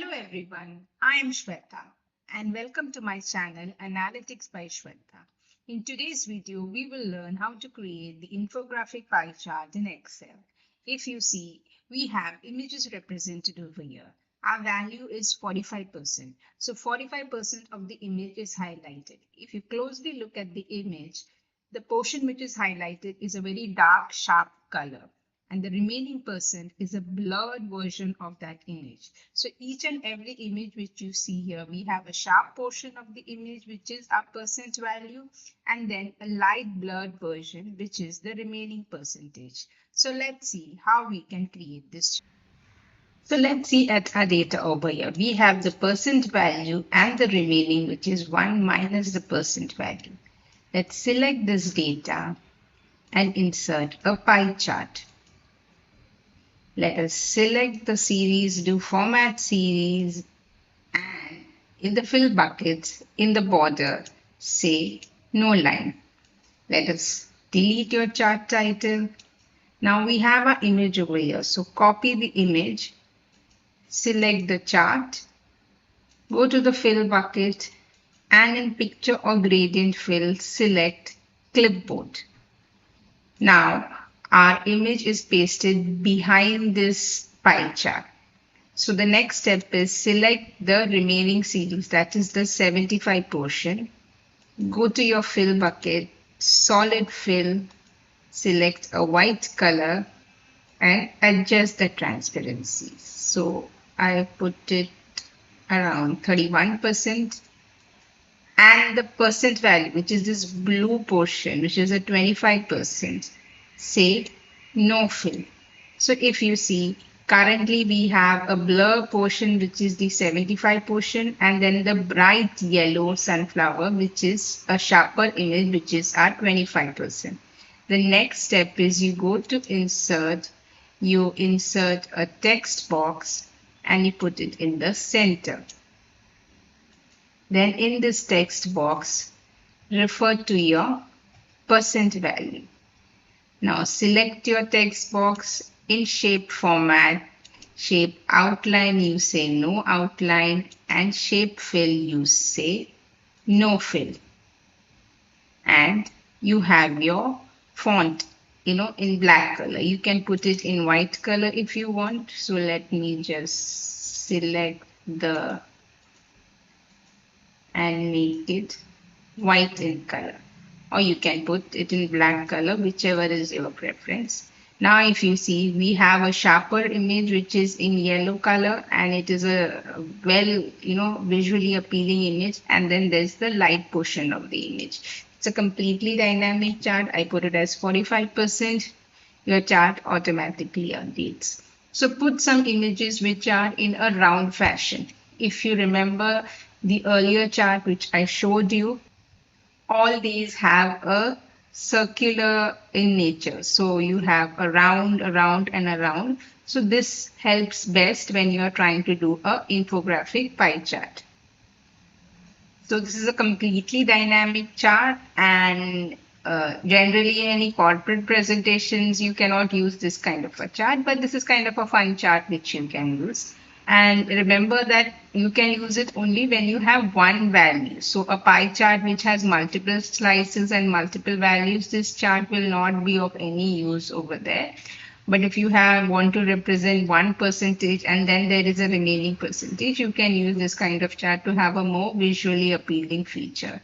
Hello everyone, I am Shweta and welcome to my channel Analytics by Shweta. In today's video, we will learn how to create the infographic pie chart in Excel. If you see, we have images represented over here. Our value is 45%. So 45% of the image is highlighted. If you closely look at the image, the portion which is highlighted is a very dark, sharp color, and the remaining percent is a blurred version of that image. So each and every image which you see here, we have a sharp portion of the image which is our percent value, and then a light blurred version which is the remaining percentage. So let's see how we can create this. So let's see at our data over here. We have the percent value and the remaining, which is 1 minus the percent value. Let's select this data and insert a pie chart. Let us select the series, do format series, and in the fill buckets, in the border, say no line. Let us delete your chart title. Now we have our image over here. So copy the image, select the chart, go to the fill bucket, and in picture or gradient fill, select clipboard. Now our image is pasted behind this pie chart. So the next step is select the remaining series, that is the 75 portion. Go to your fill bucket, solid fill, select a white color and adjust the transparency. So I put it around 31%. And the percent value, which is this blue portion, which is a 25%, say no fill. So if you see, currently we have a blur portion, which is the 75 portion, and then the bright yellow sunflower, which is a sharper image, which is our 25%. The next step is you go to insert, you insert a text box and you put it in the center. Then in this text box, refer to your percent value. Now select your text box in shape format, shape outline you say no outline, and shape fill you say no fill. And you have your font, in black color. You can put it in white color if you want. So let me just select the and make it white in color, or you can put it in black color, whichever is your preference. Now if you see, we have a sharper image which is in yellow color, and it is a visually appealing image, and then there's the light portion of the image. It's a completely dynamic chart. I put it as 45%. Your chart automatically updates. So put some images which are in a round fashion. If you remember the earlier chart which I showed you, all these have a circular in nature. So you have around, around, and around. So this helps best when you are trying to do a infographic pie chart. So this is a completely dynamic chart, and generally in any corporate presentations you cannot use this kind of a chart, but this is kind of a fun chart which you can use. And remember that you can use it only when you have one value. So a pie chart which has multiple slices and multiple values, this chart will not be of any use over there. But if you want to represent 1% and then there is a remaining percentage, you can use this kind of chart to have a more visually appealing feature.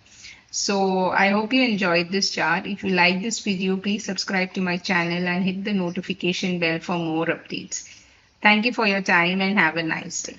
So I hope you enjoyed this chart. If you like this video, please subscribe to my channel and hit the notification bell for more updates. Thank you for your time and have a nice day.